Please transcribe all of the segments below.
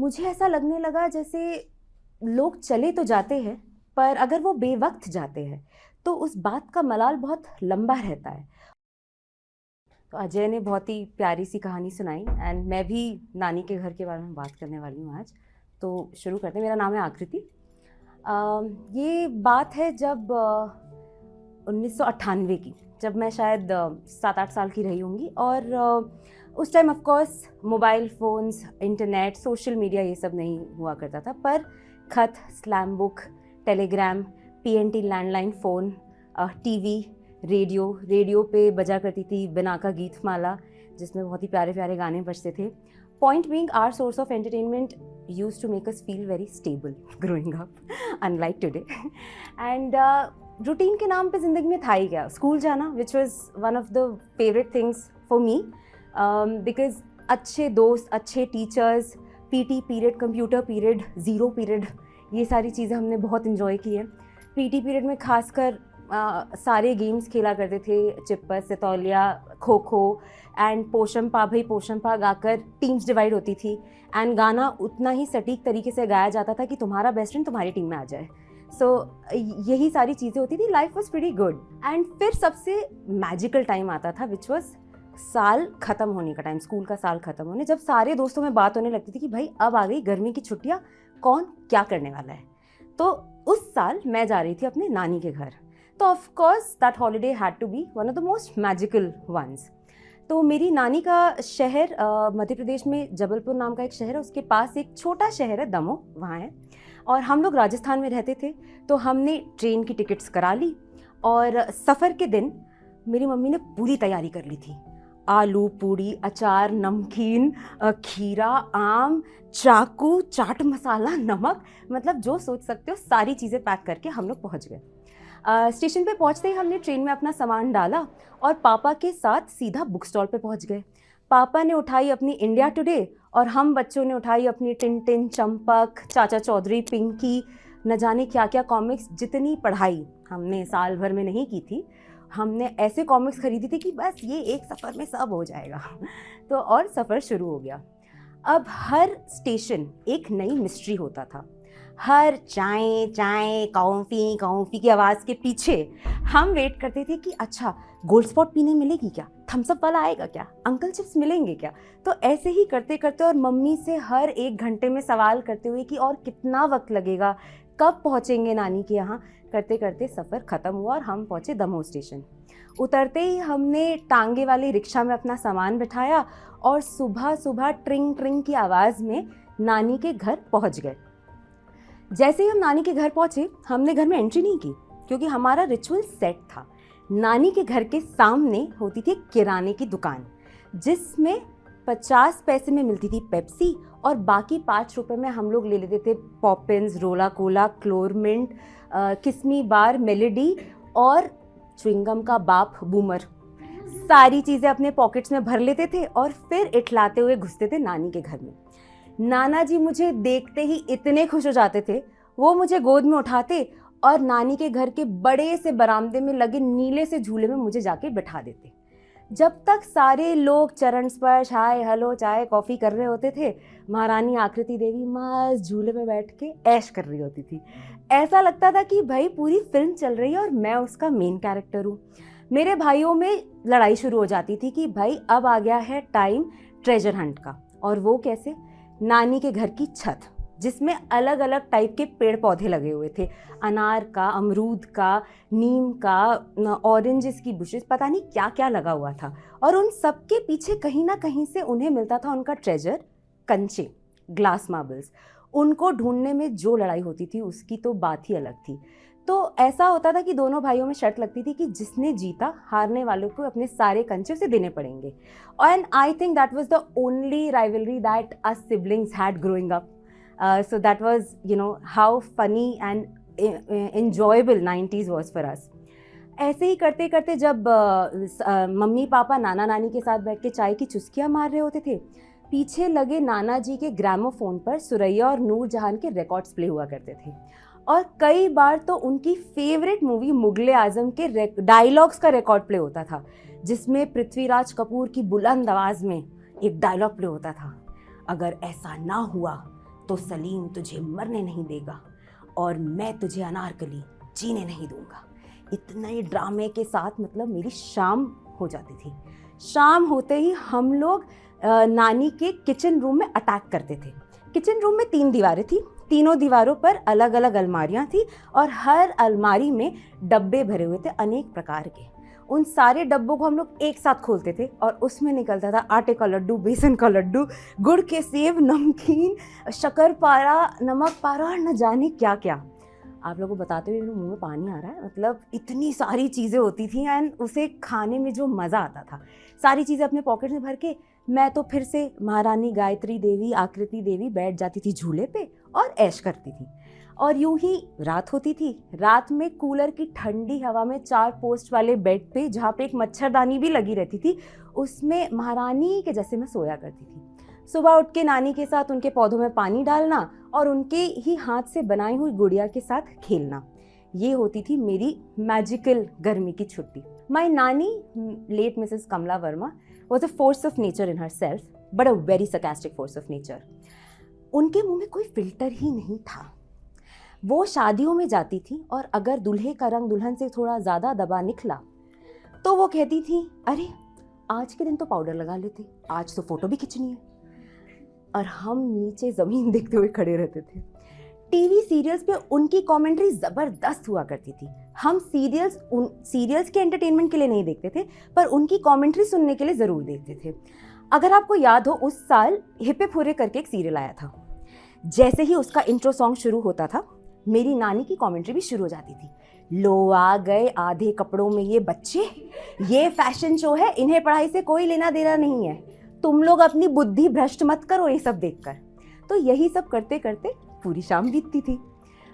मुझे ऐसा लगने लगा जैसे लोग चले तो जाते हैं, पर अगर वो बेवक्त जाते हैं तो उस बात का मलाल बहुत लंबा रहता है। तो अजय ने बहुत ही प्यारी सी कहानी सुनाई एंड मैं भी नानी के घर के बारे में बात करने वाली हूँ आज। तो शुरू करते हैं। मेरा नाम है आकृति। ये बात है जब 1998 की, जब मैं शायद 7-8 साल की रही होंगी। और उस time of course mobile phones, internet, social media ये सब नहीं हुआ करता था, पर खत, slam book, Telegram, PNT landline phone, TV, radio पे बजा करती थी बिना का गीत माला, जिसमें बहुत ही प्यारे प्यारे गाने बजते थे। Point being, our source of entertainment used to make us feel very stable growing up, unlike today. And routine के नाम पे ज़िंदगी में था ही क्या, स्कूल जाना, which was one of the favourite things for me, because अच्छे दोस्त, अच्छे teachers, PT period, computer period, zero period, ये सारी चीज़ें हमने बहुत इन्जॉय की है। पीटी पीरियड में खासकर सारे गेम्स खेला करते थे, चिप्पस, सितौलिया, खो खो एंड पोशम पा भाई पोशम पा गाकर टीम्स डिवाइड होती थी एंड गाना उतना ही सटीक तरीके से गाया जाता था कि तुम्हारा बेस्ट फ्रेंड तुम्हारी टीम में आ जाए। सो यही सारी चीज़ें होती थी। Life was pretty good. And फिर सबसे मैजिकल टाइम आता था, विच वॉज साल ख़त्म होने का टाइम, स्कूल का साल ख़त्म होने, जब सारे दोस्तों में बात होने लगती थी कि भाई अब आ गई गर्मी की छुट्टियाँ, कौन क्या करने वाला है। तो उस साल मैं जा रही थी अपने नानी के घर। तो of course that holiday had to be one of the most magical ones. तो मेरी नानी का शहर मध्य प्रदेश में जबलपुर नाम का एक शहर है, उसके पास एक छोटा शहर है दमोह, वहाँ है। और हम लोग राजस्थान में रहते थे, तो हमने ट्रेन की टिकट्स करा ली और सफ़र के दिन मेरी मम्मी ने पूरी तैयारी कर ली थी। आलू पूड़ी, अचार, नमकीन, खीरा, आम, चाकू, चाट मसाला, नमक, मतलब जो सोच सकते हो सारी चीज़ें पैक करके हम लोग पहुँच गए। स्टेशन पे पहुँचते ही हमने ट्रेन में अपना सामान डाला और पापा के साथ सीधा बुक स्टॉल पे पहुँच गए। पापा ने उठाई अपनी इंडिया टुडे और हम बच्चों ने उठाई अपनी टिनटिन, चंपक, चाचा चौधरी, पिंकी, न जाने क्या क्या कॉमिक्स। जितनी पढ़ाई हमने साल भर में नहीं की थी, हमने ऐसे कॉमिक्स खरीदी थी कि बस ये एक सफ़र में सब हो जाएगा। तो और सफ़र शुरू हो गया। अब हर स्टेशन एक नई मिस्ट्री होता था। हर चाय चाय, कॉफ़ी कॉफ़ी की आवाज़ के पीछे हम वेट करते थे कि अच्छा गोल्ड स्पॉट पीने मिलेगी क्या, थम्सअप वाला आएगा क्या, अंकल चिप्स मिलेंगे क्या। तो ऐसे ही करते करते और मम्मी से हर 1 घंटे में सवाल करते हुए कि और कितना वक्त लगेगा, कब पहुँचेंगे नानी के यहाँ, करते करते सफ़र ख़त्म हुआ और हम पहुँचे दमोह स्टेशन। उतरते ही हमने टांगे वाली रिक्शा में अपना सामान बिठाया और सुबह सुबह ट्रिंग ट्रिंग की आवाज़ में नानी के घर पहुँच गए। जैसे ही हम नानी के घर पहुँचे, हमने घर में एंट्री नहीं की क्योंकि हमारा रिचुअल सेट था। नानी के घर के सामने होती थी किराने की दुकान, जिसमें 50 पैसे में मिलती थी पेप्सी और बाकी 5 रुपए में हम लोग ले लेते थे पॉपिन्स, रोला कोला, क्लोरमिंट, किस्मी बार, मेलेडी और च्युइंगम का बाप बूमर। सारी चीज़ें अपने पॉकेट्स में भर लेते थे और फिर इठलाते हुए घुसते थे नानी के घर में। नाना जी मुझे देखते ही इतने खुश हो जाते थे, वो मुझे गोद में उठाते और नानी के घर के बड़े से बरामदे में लगे नीले से झूले में मुझे जाके बिठा देते। जब तक सारे लोग चरण स्पर्श, हाय हेलो, चाय कॉफ़ी कर रहे होते थे, महारानी आकृति देवी मस्त झूले में बैठ के ऐश कर रही होती थी। ऐसा लगता था कि भाई पूरी फिल्म चल रही है और मैं उसका मेन कैरेक्टर हूँ। मेरे भाइयों में लड़ाई शुरू हो जाती थी कि भाई अब आ गया है टाइम ट्रेजर हंट का। और वो कैसे? नानी के घर की छत, जिसमें अलग अलग टाइप के पेड़ पौधे लगे हुए थे, अनार का, अमरूद का, नीम का, ऑरेंजेस की बुशेस, पता नहीं क्या क्या लगा हुआ था। और उन सब के पीछे कहीं ना कहीं से उन्हें मिलता था उनका ट्रेजर, कंचे, ग्लास मार्बल्स। उनको ढूंढने में जो लड़ाई होती थी उसकी तो बात ही अलग थी। तो ऐसा होता था कि दोनों भाइयों में शर्त लगती थी कि जिसने जीता, हारने वालों को अपने सारे कंचे उसे देने पड़ेंगे। And I think that was the only rivalry that us siblings had growing up. So that was, you know, how funny and enjoyable 90s was for us. ऐसे ही करते करते जब मम्मी पापा नाना नानी के साथ बैठ के चाय की चुस्कियाँ मार रहे होते थे, पीछे लगे नाना जी के ग्रामोफोन पर सुरैया और नूर जहान के रिकॉर्ड्स प्ले हुआ करते थे। और कई बार तो उनकी फेवरेट मूवी मुगले आजम के डायलॉग्स का रिकॉर्ड प्ले होता था, जिसमें पृथ्वीराज कपूर की बुलंद आवाज़ में एक डायलॉग प्ले होता था, अगर ऐसा ना हुआ तो सलीम तुझे मरने नहीं देगा और मैं तुझे अनारकली जीने नहीं दूंगा। इतने ड्रामे के साथ मतलब मेरी शाम हो जाती थी। शाम होते ही हम लोग नानी के किचन रूम में अटैक करते थे। किचन रूम में 3 दीवारें थी, तीनों दीवारों पर अलग अलग अलमारियां थी और हर अलमारी में डब्बे भरे हुए थे अनेक प्रकार के। उन सारे डब्बों को हम लोग एक साथ खोलते थे और उसमें निकलता था आटे का लड्डू, बेसन का लड्डू, गुड़ के सेव, नमकीन, शक्करपारा, नमक पारा और न जाने क्या क्या। आप लोगों को बताते हुए मेरे मुंह में पानी आ रहा है। मतलब इतनी सारी चीज़ें होती थी एंड उसे खाने में जो मज़ा आता था, सारी चीज़ें अपने पॉकेट में भर के मैं तो फिर से महारानी गायत्री देवी, आकृति देवी बैठ जाती थी झूले पे और ऐश करती थी। और यूं ही रात होती थी। रात में कूलर की ठंडी हवा में 4 पोस्ट वाले बेड पे, जहाँ पे एक मच्छरदानी भी लगी रहती थी, उसमें महारानी के जैसे मैं सोया करती थी। सुबह उठ के नानी के साथ उनके पौधों में पानी डालना और उनके ही हाथ से बनाई हुई गुड़िया के साथ खेलना, ये होती थी मेरी मैजिकल गर्मी की छुट्टी। My nani, late Mrs Kamala Verma, was a force of nature in herself, but a very sarcastic force of nature. उनके मुंह में कोई फिल्टर ही नहीं था। वो शादियों में जाती थी और अगर दूल्हे का रंग दुल्हन से थोड़ा ज़्यादा दबा निकला तो वो कहती थी, अरे आज के दिन तो पाउडर लगा लेते, आज तो फोटो भी खींचनी है। और हम नीचे ज़मीन देखते हुए खड़े रहते थे। टीवी सीरियल्स पे उनकी कमेंट्री ज़बरदस्त हुआ करती थी। हम सीरियल्स के एंटरटेनमेंट के लिए नहीं देखते थे, पर उनकी कमेंट्री सुनने के लिए ज़रूर देखते थे। अगर आपको याद हो, उस साल हिप्पे फुर्रे करके एक सीरियल आया था। जैसे ही उसका इंट्रो सॉन्ग शुरू होता था, मेरी नानी की कमेंट्री भी शुरू हो जाती थी। लो आ गए आधे कपड़ों में ये बच्चे, ये फैशन शो है, इन्हें पढ़ाई से कोई लेना देना नहीं है, तुम लोग अपनी बुद्धि भ्रष्ट मत करो ये सब देखकर। तो यही सब करते करते पूरी शाम बीतती थी।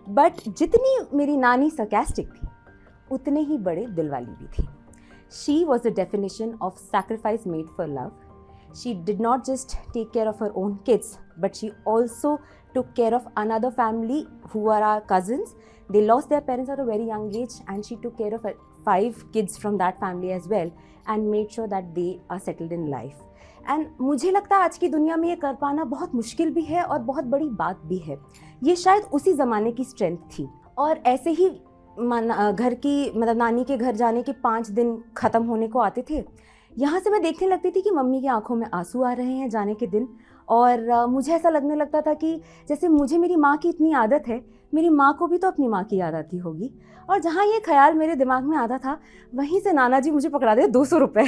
बट जितनी मेरी नानी sarcastic थी, उतने ही बड़े दिल वाली भी थी। She was the definition of sacrifice made for love. She did not just take care of her own kids, but she also took care of another family who are our cousins. They lost their parents at a very young age, and she took care of 5 kids from that family as well and made sure that they are settled in life. And मुझे लगता है आज की दुनिया में ये कर पाना बहुत मुश्किल भी है और बहुत बड़ी बात भी है। ये शायद उसी ज़माने की स्ट्रेंथ थी। और ऐसे ही घर की मतलब नानी के घर जाने के 5 दिन ख़त्म होने को आते थे। यहाँ से मैं देखने लगती थी कि मम्मी की आंखों में आंसू आ रहे हैं जाने के दिन। और मुझे ऐसा लगने लगता था कि जैसे मुझे मेरी माँ की इतनी आदत है, मेरी माँ को भी तो अपनी माँ की याद आती होगी। और जहाँ ये ख्याल मेरे दिमाग में आता था, वहीं से नाना जी मुझे पकड़ा दे 200 रुपये।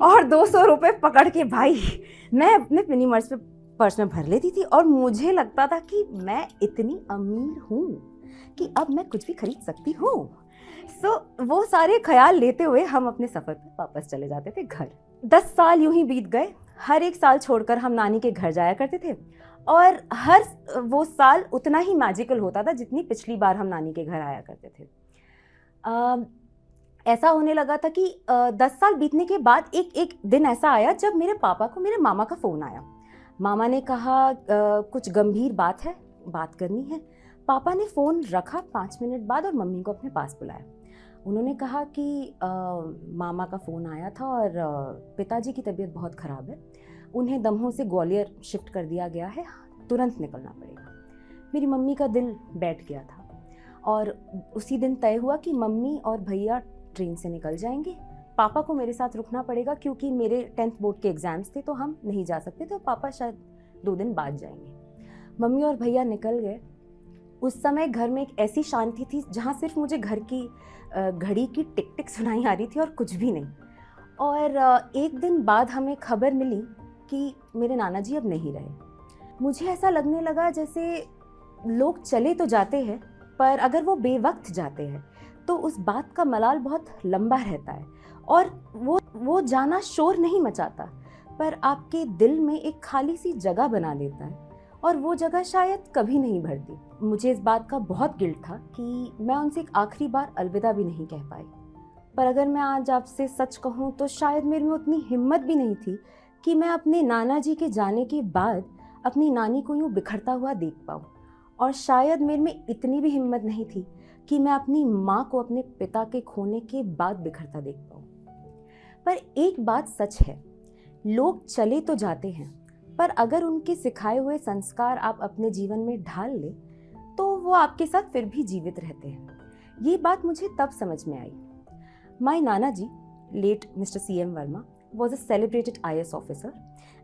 और 200 रुपये पकड़ के भाई मैं अपने मिनी पर्स में भर लेती थी। और मुझे लगता था कि मैं इतनी अमीर हूँ कि अब मैं कुछ भी खरीद सकती हूँ। वो सारे ख्याल लेते हुए हम अपने सफ़र पर वापस चले जाते थे घर। 10 साल यूं ही बीत गए। हर एक साल छोड़कर हम नानी के घर जाया करते थे और हर वो साल उतना ही मैजिकल होता था जितनी पिछली बार हम नानी के घर आया करते थे। ऐसा होने लगा था कि 10 साल बीतने के बाद एक दिन ऐसा आया जब मेरे पापा को मेरे मामा का फ़ोन आया। मामा ने कहा कुछ गंभीर बात है, बात करनी है। पापा ने फ़ोन रखा 5 मिनट बाद और मम्मी को अपने पास बुलाया। उन्होंने कहा कि मामा का फ़ोन आया था और पिताजी की तबीयत बहुत ख़राब है, उन्हें दम्हों से ग्वालियर शिफ्ट कर दिया गया है, तुरंत निकलना पड़ेगा। मेरी मम्मी का दिल बैठ गया था और उसी दिन तय हुआ कि मम्मी और भैया ट्रेन से निकल जाएंगे। पापा को मेरे साथ रुकना पड़ेगा क्योंकि मेरे 10th बोर्ड के एग्ज़ाम्स थे, तो हम नहीं जा सकते, तो पापा शायद 2 दिन बाद जाएंगे। मम्मी और भैया निकल गए। उस समय घर में एक ऐसी शांति थी जहाँ सिर्फ मुझे घर की घड़ी की टिक टिक सुनाई आ रही थी और कुछ भी नहीं। और एक दिन बाद हमें खबर मिली कि मेरे नाना जी अब नहीं रहे। मुझे ऐसा लगने लगा जैसे लोग चले तो जाते हैं, पर अगर वो बेवक्त जाते हैं तो उस बात का मलाल बहुत लंबा रहता है और वो जाना शोर नहीं मचाता, पर आपके दिल में एक खाली सी जगह बना देता है और वो जगह शायद कभी नहीं भरती। मुझे इस बात का बहुत गिल्ट था कि मैं उनसे एक आखिरी बार अलविदा भी नहीं कह पाई। पर अगर मैं आज आपसे सच कहूँ तो शायद मेरे में उतनी हिम्मत भी नहीं थी कि मैं अपने नाना जी के जाने के बाद अपनी नानी को यूँ बिखरता हुआ देख पाऊँ। और शायद मेरे में इतनी भी हिम्मत नहीं थी कि मैं अपनी माँ को अपने पिता के खोने के बाद बिखरता देख पाऊँ। पर एक बात सच है, लोग चले तो जाते हैं पर अगर उनके सिखाए हुए संस्कार आप अपने जीवन में ढाल ले तो वो आपके साथ फिर भी जीवित रहते हैं। ये बात मुझे तब समझ में आई। My Nana ji, late Mr. C.M. Verma, was a celebrated IS officer,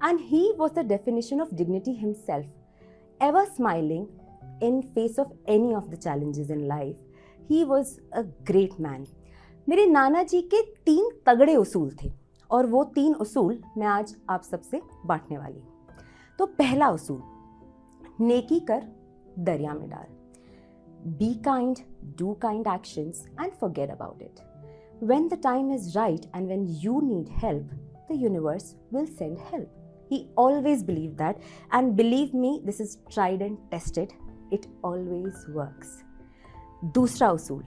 and he was the definition of dignity himself, ever smiling in face of any of the challenges in life. He was a great man. मेरे नाना जी के 3 तगड़े उसूल थे और वो 3 उसूल मैं आज आप सबसे बांटने वाली हूँ। तो पहला उसूल, नेकी कर दरिया में डाल। Be kind, do kind actions and forget about it. When the time is right and when you need help, the universe will send help. He always believed that, and believe me, this is tried and tested. It always works. दूसरा उसूल,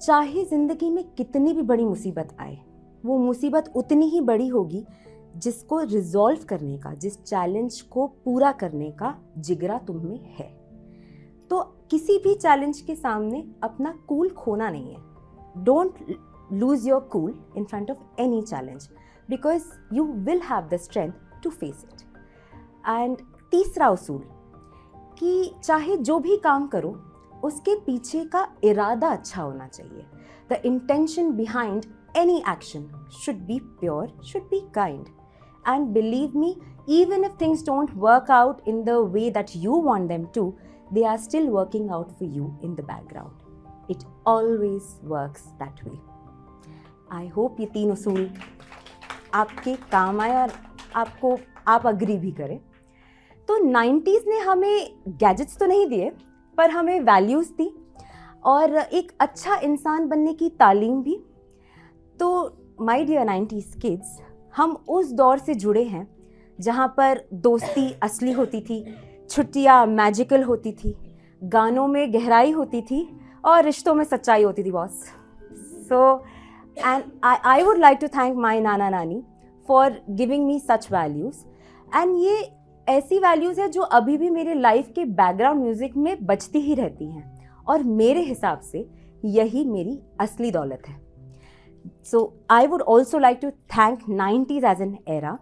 चाहे जिंदगी में कितनी भी बड़ी मुसीबत आए, वो मुसीबत उतनी ही बड़ी होगी जिसको रिजॉल्व करने का, जिस चैलेंज को पूरा करने का जिगरा तुम में है। तो किसी भी चैलेंज के सामने अपना कूल खोना नहीं है। Don't lose your cool in front of any challenge because you will have the strength to face it. And तीसरा उसूल कि चाहे जो भी काम करो उसके पीछे का इरादा अच्छा होना चाहिए. The intention behind any action should be pure, should be kind. And believe me, even if things don't work out in the way that you want them to, they are still working out for you in the background. It always works that way. I hope ये 3 उसूल आपके काम आए और आप agree भी करें। तो 90s ने हमें गैजेट्स तो नहीं दिए, पर हमें वैल्यूज़ दी और एक अच्छा इंसान बनने की तालीम भी। तो माय डियर 90s किड्स, हम उस दौर से जुड़े हैं जहाँ पर दोस्ती असली होती थी, छुट्टियाँ मैजिकल होती थी, गानों में गहराई होती थी और रिश्तों में सच्चाई होती थी boss. So and I would like to thank my nana nani for giving me such values. And ये ऐसी वैल्यूज़ है जो अभी भी मेरे लाइफ के बैकग्राउंड म्यूज़िक में बजती ही रहती हैं और मेरे हिसाब से यही मेरी असली दौलत है। So I would also like to thank 90s as an era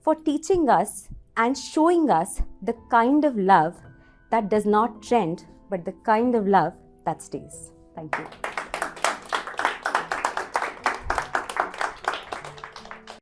for teaching us and showing us the kind of love that does not trend, but the kind of love that stays. Thank you.